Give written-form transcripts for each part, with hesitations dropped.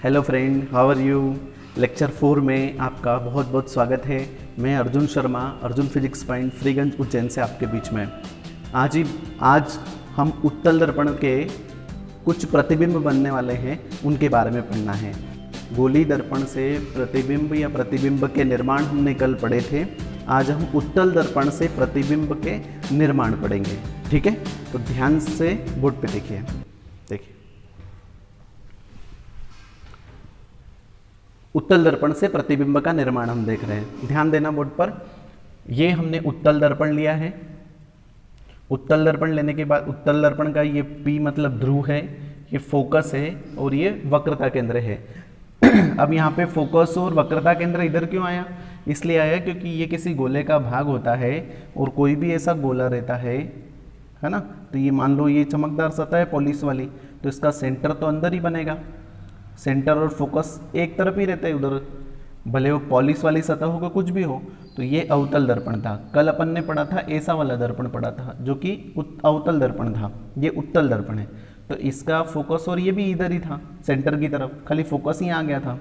Hello friend, how are you. Lecture 4 में आपका बहुत बहुत स्वागत है। मैं अर्जुन शर्मा, अर्जुन फिजिक्स पॉइंट, फ्रीगंज उज्जैन से आपके बीच में। आज हम उत्तल दर्पण के कुछ प्रतिबिंब बनने वाले हैं, उनके बारे में पढ़ना है। गोली दर्पण से प्रतिबिंब या प्रतिबिंब के निर्माण हमने कल पढ़े थे। आज हम उत्तल दर्पण से प्रतिबिंब के निर्माण पढ़ेंगे, ठीक है। तो ध्यान से बोर्ड पे देखिए। उत्तल दर्पण से प्रतिबिंब का निर्माण हम देख रहे हैं, ध्यान देना बोर्ड पर। ये हमने उत्तल दर्पण लिया है। उत्तल दर्पण लेने के बाद उत्तल दर्पण का ये P मतलब ध्रुव है, ये फोकस है और ये वक्रता केंद्र है। अब यहाँ पे फोकस और वक्रता केंद्र इधर क्यों आया? इसलिए आया क्योंकि ये किसी गोले का भाग होता है और कोई भी ऐसा गोला रहता है ना। तो ये मान लो ये चमकदार सतह है पॉलिश वाली, तो इसका सेंटर तो अंदर ही बनेगा। सेंटर और फोकस एक तरफ ही रहते हैं उधर, भले वो पॉलिश वाली सतह हो कुछ भी हो। तो ये अवतल दर्पण था। कल अपन ने पढ़ा था ऐसा वाला दर्पण पढ़ा था जो कि अवतल दर्पण था। ये उत्तल दर्पण है। तो इसका फोकस और ये भी इधर ही था सेंटर की तरफ, खाली फोकस ही आ गया था,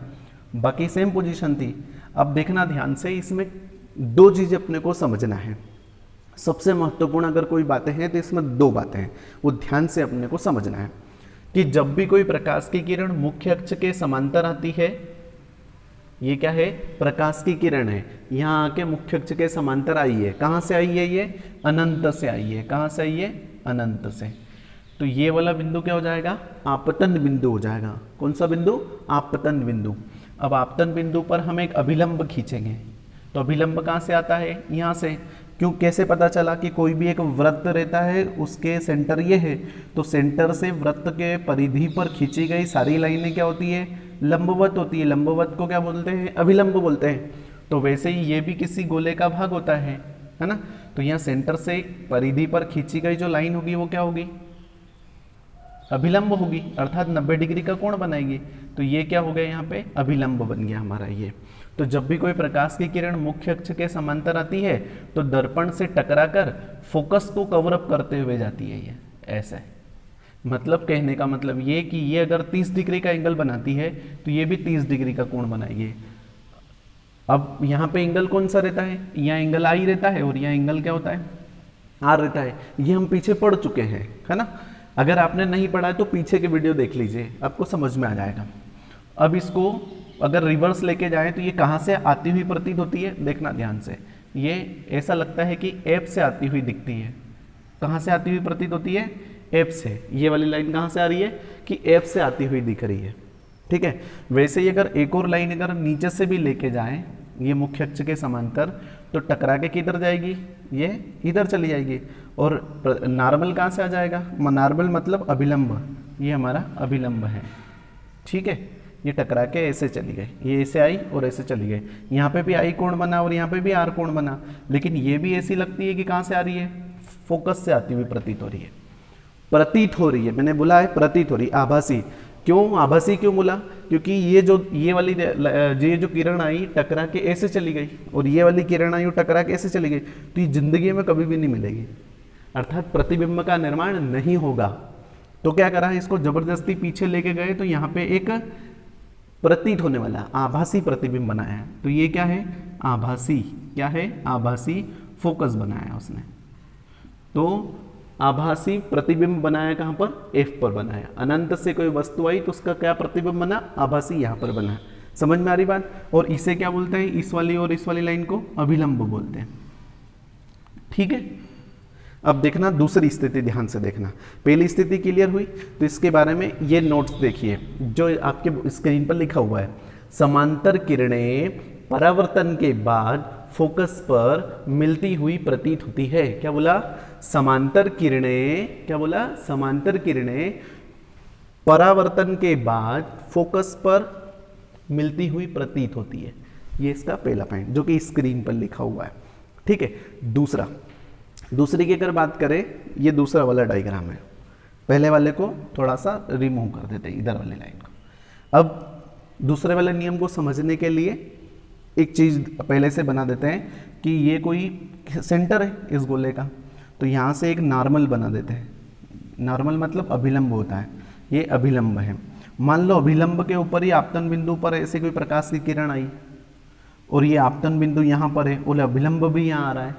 बाकी सेम पोजीशन थी। अब देखना ध्यान से, इसमें दो चीज़ें अपने को समझना है। सबसे महत्वपूर्ण अगर कोई बातें हैं तो इसमें दो बातें हैं, वो ध्यान से अपने को समझना है कि जब भी कोई प्रकाश की किरण मुख्य अक्ष के समांतर आती है, ये क्या है? प्रकाश की किरण है, यहाँ आके मुख्य अक्ष के समांतर आई है। कहाँ से आई है? ये अनंत से आई है। कहाँ से आई है? अनंत से। तो ये वाला बिंदु क्या हो जाएगा? आपतन बिंदु हो जाएगा। कौन सा बिंदु? आपतन बिंदु। अब आपतन बिंदु पर हम एक अभिलंब खींचेंगे। तो अभिलंब कहाँ से आता है? यहाँ से। क्यों, कैसे पता चला कि कोई भी एक वृत्त रहता है उसके सेंटर ये है, तो सेंटर से वृत्त के परिधि पर खींची गई सारी लाइनें क्या होती है? लंबवत होती है। लंबवत को क्या बोलते हैं? अभिलंब बोलते हैं। तो वैसे ही ये भी किसी गोले का भाग होता है ना। तो यहाँ सेंटर से परिधि पर खींची गई जो लाइन होगी वो क्या होगी? अभिलंब होगी, अर्थात 90 डिग्री का कोण बनाएगी। तो ये क्या हो गया? यहाँ पे अभिलंब बन गया हमारा ये। तो जब भी कोई प्रकाश की किरण मुख्य अक्ष के समांतर आती है तो दर्पण से टकराकर फोकस को कवर अप करते हुए जाती है ये, ऐसे। मतलब कहने का मतलब ये कि ये अगर 30 डिग्री का एंगल बनाती है तो ये भी 30 डिग्री का कोण बनाएगी। अब यहाँ पे एंगल कौन सा रहता है? यहाँ एंगल आई रहता है और यहाँ एंगल क्या होता है? आर रहता है। ये हम पीछे पढ़ चुके हैं, है ना। अगर आपने नहीं पढ़ा है तो पीछे के वीडियो देख लीजिए, आपको समझ में आ जाएगा। अब इसको अगर रिवर्स लेके जाए तो ये कहाँ से आती हुई प्रतीत होती है? देखना ध्यान से। ये ऐसा लगता है कि एफ से आती हुई दिखती है। कहाँ से आती हुई प्रतीत होती है? एफ से। ये वाली लाइन कहाँ से आ रही है? कि एफ से आती हुई दिख रही है, ठीक है। वैसे ही अगर एक और लाइन अगर नीचे से भी लेके जाएं ये मुख्य अक्ष के समांतर, तो टकरा के किधर जाएगी? ये इधर चली जाएगी। और नॉर्मल कहाँ से आ जाएगा? नॉर्मल मतलब अभिलंब। ये हमारा अभिलंब है, ठीक है। ये टकरा के ऐसे चली गई, ये ऐसे आई और ऐसे चली गई। यहाँ पे भी आई कोण बना और यहाँ पे भी आर कोण बना, लेकिन ये भी ऐसी लगती है कि कहाँ से आ रही है? फोकस से आती हुई प्रतीत हो रही है। प्रतीत हो रही है, मैंने बोला है प्रतीत हो रही, आभासी। क्यों आभासी क्यों बोला? क्योंकि ये वाली ये जो किरण आई टकरा के ऐसे चली गई और ये वाली किरण आई टकरा के ऐसे चली गई, तो ये जिंदगी में कभी भी नहीं मिलेगी, अर्थात प्रतिबिंब का निर्माण नहीं होगा। तो क्या करा है? इसको जबरदस्ती पीछे लेके गए, तो यहाँ पे एक प्रतीत होने वाला आभासी प्रतिबिंब बनाया है। तो ये क्या है? आभासी। क्या है? आभासी फोकस बनाया उसने। तो आभासी प्रतिबिंब बनाया कहाँ पर? एफ पर बनाया। अनंत से कोई वस्तु आई तो उसका क्या प्रतिबिंब बना? आभासी यहाँ पर बना। समझ में आ रही बात? और इसे क्या बोलते हैं? इस वाली और इस वाली लाइन को अभिलंब बोलते हैं, ठीक है। अब देखना दूसरी स्थिति, ध्यान से देखना। पहली स्थिति क्लियर हुई, तो इसके बारे में ये नोट्स देखिए जो आपके स्क्रीन पर लिखा हुआ है। समांतर किरणें परावर्तन के बाद फोकस पर मिलती हुई प्रतीत होती है। क्या बोला? समांतर किरणें, क्या बोला? समांतर किरणें परावर्तन के बाद फोकस पर मिलती हुई प्रतीत होती है। ये इसका पहला पॉइंट जो कि स्क्रीन पर लिखा हुआ है, ठीक है। दूसरी की अगर बात करें, ये दूसरा वाला डायग्राम है। पहले वाले को थोड़ा सा रिमूव कर देते हैं, इधर वाली लाइन को। अब दूसरे वाले नियम को समझने के लिए एक चीज़ पहले से बना देते हैं कि ये कोई सेंटर है इस गोले का, तो यहाँ से एक नॉर्मल बना देते हैं। नॉर्मल मतलब अभिलंब होता है, ये अभिलंब है। मान लो अभिलंब के ऊपर ही आपतन बिंदु पर ऐसे कोई प्रकाश की किरण आई और ये आपतन बिंदु यहाँ पर है और अभिलंब भी यहाँ आ रहा है,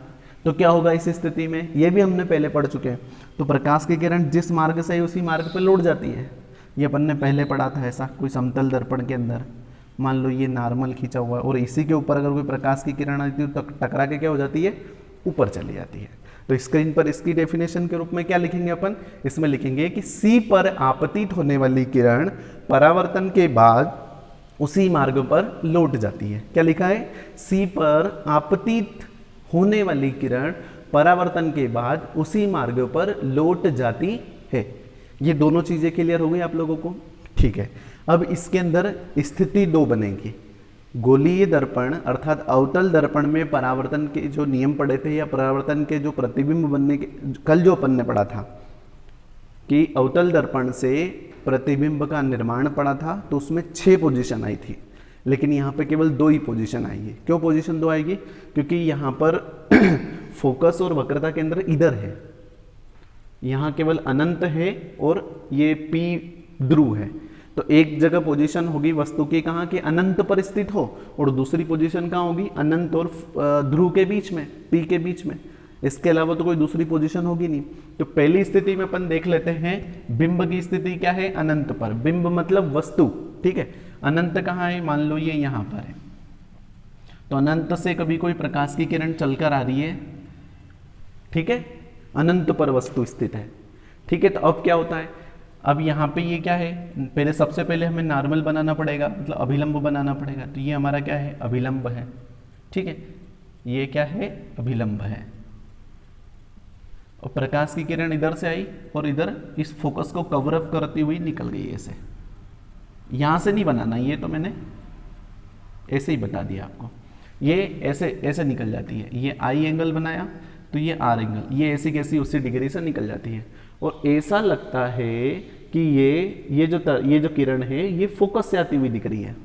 तो क्या होगा इस स्थिति में, ये भी हमने पहले पढ़ चुके हैं। तो प्रकाश की किरण जिस मार्ग से उसी मार्ग पर लौट जाती है, ये अपन ने पहले पढ़ा था। ऐसा कोई समतल दर्पण के अंदर मान लो ये नॉर्मल खींचा हुआ है और इसी के ऊपर अगर कोई प्रकाश की किरण आती है तो टकरा के क्या हो जाती है, ऊपर चली जाती है। तो स्क्रीन पर इसकी डेफिनेशन के रूप में क्या लिखेंगे अपन, इसमें लिखेंगे कि सी पर आपतित होने वाली किरण परावर्तन के बाद उसी मार्ग पर लौट जाती है। क्या लिखा है, सी पर आपतित होने वाली किरण परावर्तन के बाद उसी मार्ग पर लौट जाती है। ये दोनों चीजें क्लियर हो गई आप लोगों को, ठीक है। अब इसके अंदर स्थिति 2 बनेगी। गोलीय दर्पण अर्थात अवतल दर्पण में परावर्तन के जो नियम पढ़े थे या परावर्तन के जो प्रतिबिंब बनने के, कल जो अपन ने पढ़ा था कि अवतल दर्पण से प्रतिबिंब का निर्माण पड़ा था, तो उसमें 6 पोजीशन आई थी, लेकिन यहाँ पे केवल 2 ही पोजीशन आई है। क्यों पोजीशन 2 आएगी, क्योंकि यहाँ पर फोकस और वक्रता केंद्र इधर है, यहाँ केवल अनंत है और ये P ध्रुव है। तो एक जगह पोजीशन होगी वस्तु की कहाँ की, अनंत पर स्थित हो, और दूसरी पोजीशन कहाँ होगी, अनंत और ध्रुव के बीच में, P के बीच में। इसके अलावा तो कोई दूसरी पोजीशन होगी नहीं। तो पहली स्थिति में अपन देख लेते हैं, बिंब की स्थिति क्या है, अनंत पर। बिंब मतलब वस्तु, ठीक है। अनंत कहाँ है, मान लो ये यहाँ पर है, तो अनंत से कभी कोई प्रकाश की किरण चलकर आ रही है, ठीक है, अनंत पर वस्तु स्थित है, ठीक है। तो अब क्या होता है, अब यहाँ पे ये क्या है, पहले सबसे पहले हमें नॉर्मल बनाना पड़ेगा, मतलब अभिलंब बनाना पड़ेगा। तो ये हमारा क्या है, अभिलंब है, ठीक है। ये क्या है, अभिलंब है। और प्रकाश की किरण इधर से आई और इधर इस फोकस को कवर अप करती हुई निकल गई ऐसे। यहां से नहीं बनाना, ये तो मैंने ऐसे ही बता दिया आपको। ये ऐसे ऐसे निकल जाती है, ये आई एंगल बनाया तो ये आर एंगल, ये ऐसी कैसी उसी डिग्री से निकल जाती है। और ऐसा लगता है कि ये जो किरण है ये फोकस से आती हुई दिख रही है।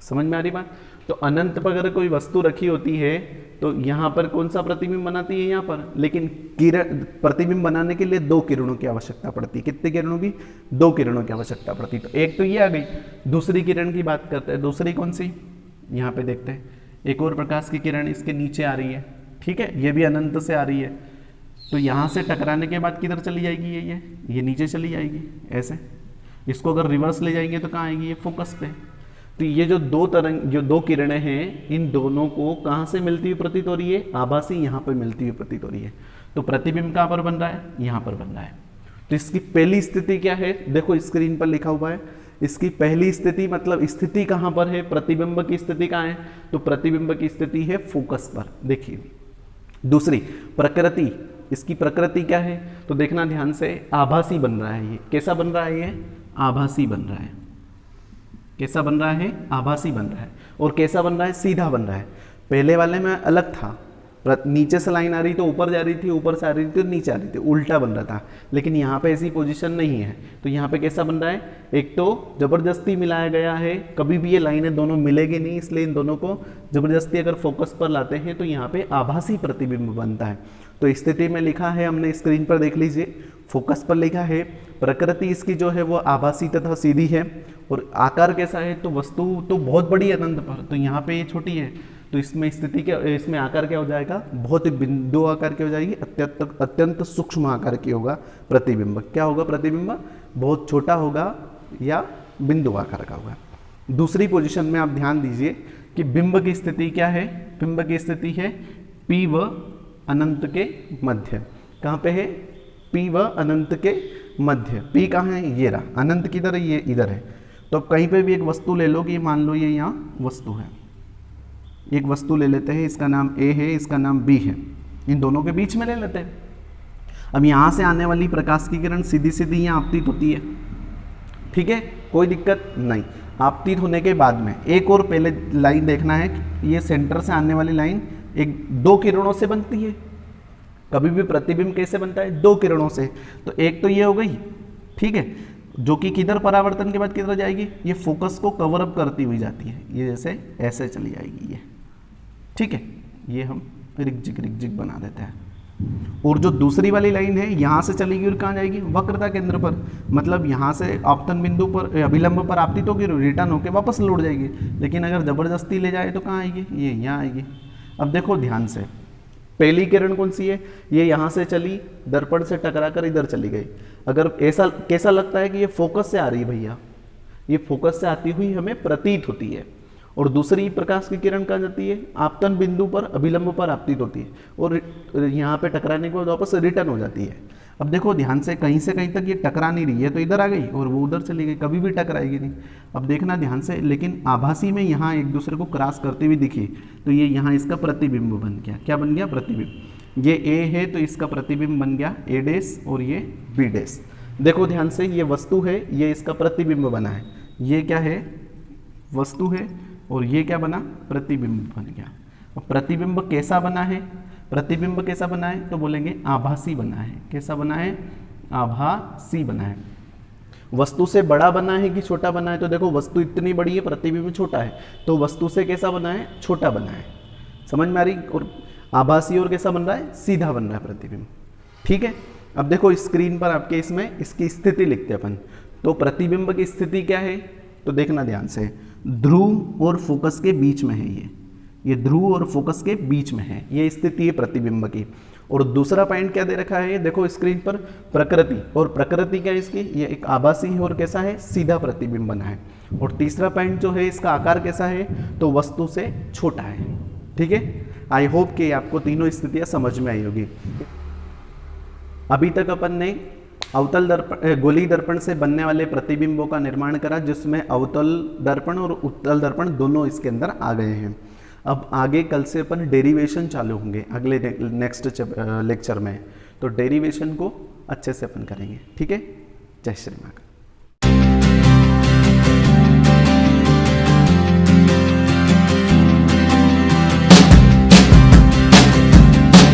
समझ में आ रही बात। तो अनंत पर अगर कोई वस्तु रखी होती है तो यहाँ पर कौन सा प्रतिबिंब बनाती है, यहाँ पर, लेकिन किरण प्रतिबिंब बनाने के लिए 2 किरणों की आवश्यकता पड़ती है। कितने किरणों की, 2 किरणों की आवश्यकता पड़ती है। तो एक तो ये आ गई, दूसरी किरण की बात करते हैं। दूसरी कौन सी, यहाँ पे देखते हैं, एक और प्रकाश की किरण इसके नीचे आ रही है, ठीक है, ये भी अनंत से आ रही है। तो यहाँ से टकराने के बाद किधर चली जाएगी, ये नीचे चली जाएगी ऐसे। इसको अगर रिवर्स ले जाएंगे तो कहाँ आएगी, ये फोकस पे। तो ये जो 2 किरणें हैं, इन दोनों को कहाँ से मिलती हुई प्रतीत हो रही है, आभासी यहाँ पर मिलती हुई प्रतीत हो रही है। तो प्रतिबिंब कहाँ पर बन रहा है, यहाँ पर बन रहा है। तो इसकी पहली स्थिति क्या है, देखो स्क्रीन पर लिखा हुआ है, इसकी पहली स्थिति मतलब स्थिति कहाँ पर है, प्रतिबिंब की स्थिति कहाँ है, तो प्रतिबिंब की स्थिति है फोकस पर। देखिए दूसरी प्रकृति, इसकी प्रकृति क्या है, तो देखना ध्यान से, आभासी बन रहा है। ये कैसा बन रहा है, ये आभासी बन रहा है। कैसा बन रहा है, आभासी बन रहा है। और कैसा बन रहा है, सीधा बन रहा है। पहले वाले में अलग था, नीचे से लाइन आ रही तो ऊपर जा रही थी, ऊपर से आ रही थी तो नीचे आ रही थी, उल्टा बन रहा था। लेकिन यहाँ पे ऐसी पोजीशन नहीं है। तो यहाँ पे कैसा बन रहा है, एक तो जबरदस्ती मिलाया गया है, कभी भी ये लाइनें दोनों मिलेगी नहीं, इसलिए इन दोनों को जबरदस्ती अगर फोकस पर लाते हैं तो यहाँ पे आभासी प्रतिबिंब बनता है। तो स्थिति में लिखा है हमने, स्क्रीन पर देख लीजिए, फोकस पर लिखा है प्रकृति इसकी जो है वो आभासी तथा सीधी है। और आकार कैसा है, तो वस्तु तो बहुत बड़ी है अनंत पर, तो यहाँ पे ये छोटी है, तो इसमें स्थिति क्या, इसमें आकार क्या हो जाएगा, बहुत बिंदु आकार की हो जाएगी, अत्यंत सूक्ष्म आकार की होगा प्रतिबिंब। क्या होगा, प्रतिबिंब बहुत छोटा होगा या बिंदु आकार का होगा। दूसरी पोजीशन में आप ध्यान दीजिए कि बिंब की स्थिति क्या है, बिंब की स्थिति है P व अनंत के मध्य। कहाँ पे है, P व अनंत के मध्य। P कहाँ है, ये रहा, अनंत किधर है, ये इधर है। तो कहीं पे भी एक वस्तु ले लो कि मान लो ये यहाँ वस्तु है, एक वस्तु ले लेते हैं, इसका नाम A है, इसका नाम B है, इन दोनों के बीच में ले लेते हैं। अब यहाँ से आने वाली प्रकाश की किरण सीधी सीधी यहाँ आपतित होती है, ठीक है, कोई दिक्कत नहीं। आपतित होने के बाद में एक और पहले लाइन देखना है, ये सेंटर से आने वाली लाइन 2 किरणों से बनती है। कभी भी प्रतिबिंब कैसे बनता है, 2 किरणों से। तो एक तो ये हो गई, ठीक है, जो कि किधर परावर्तन के बाद किधर जाएगी, ये फोकस को कवर अप करती हुई जाती है, ये जैसे ऐसे चली जाएगी ये, ठीक है। ये हम रिगजिग बना देते हैं, और जो दूसरी वाली लाइन है यहाँ से चलेगी और कहाँ जाएगी, वक्रता केंद्र पर, मतलब यहाँ से आपतन बिंदु पर अभिलंब पर आपतित होगी, रिटर्न होकर वापस लौट जाएगी। लेकिन अगर जबरदस्ती ले जाए तो कहाँ आएगी, ये यहाँ आएगी। अब देखो ध्यान से, पहली किरण कौन सी है, ये यहाँ से चली, दर्पण से टकरा कर इधर चली गई। अगर ऐसा कैसा लगता है कि ये फोकस से आ रही है भैया, ये फोकस से आती हुई हमें प्रतीत होती है। और दूसरी प्रकाश की किरण कहाँ जाती है, आपतन बिंदु पर अभिलंब पर आपतित होती है और यहाँ पे टकराने के बाद वापस रिटर्न हो जाती है। अब देखो ध्यान से कहीं तक ये टकरा नहीं रही है, तो इधर आ गई और वो उधर चली गई, कभी भी टकराएगी नहीं। अब देखना ध्यान से, लेकिन आभासी में यहाँ एक दूसरे को क्रॉस करते हुए दिखी, तो ये यहाँ इसका प्रतिबिंब बन गया। क्या बन गया, प्रतिबिंब। ये ए है तो इसका प्रतिबिंब बन गया ए डैश और ये बी डैश। देखो ध्यान से, ये वस्तु है, ये इसका प्रतिबिंब बना है। ये क्या है, वस्तु है, और ये क्या बना, प्रतिबिंब बन गया। और प्रतिबिंब कैसा बना है, प्रतिबिंब कैसा बना है, तो बोलेंगे आभासी बना है। कैसा बना है, आभासी बना है। वस्तु से बड़ा बना है कि छोटा बना है, तो देखो वस्तु इतनी बड़ी है, प्रतिबिंब छोटा है, तो वस्तु से कैसा बना है, छोटा बना है। समझ में आ रही। और आभासी और कैसा बन रहा है, सीधा बन रहा है प्रतिबिंब। ठीक है। अब देखो स्क्रीन पर आपके इसमें इसकी स्थिति लिखते हैं अपन। तो प्रतिबिंब की स्थिति क्या है, तो देखना ध्यान से, ध्रुव और फोकस के बीच में है। ये ध्रुव और फोकस के बीच में है, ये स्थिति है प्रतिबिंब की। और दूसरा पॉइंट क्या दे रखा है, देखो स्क्रीन पर, प्रकृति। और प्रकृति क्या है इसकी, ये एक आभासी है और कैसा है, सीधा प्रतिबिंब बना है। और तीसरा पॉइंट जो है, इसका आकार कैसा है, तो वस्तु से छोटा है। ठीक है। आई होप कि आपको तीनों स्थितियां समझ में आई होगी। अभी तक अपन ने अवतल दर्पण, गोलीय दर्पण से बनने वाले प्रतिबिंबों का निर्माण करा, जिसमें अवतल दर्पण और उत्तल दर्पण दोनों इसके अंदर आ गए हैं। अब आगे कल से अपन डेरिवेशन चालू होंगे अगले नेक्स्ट लेक्चर में, तो डेरिवेशन को अच्छे से अपन करेंगे। ठीक है। जय श्री महाकाल।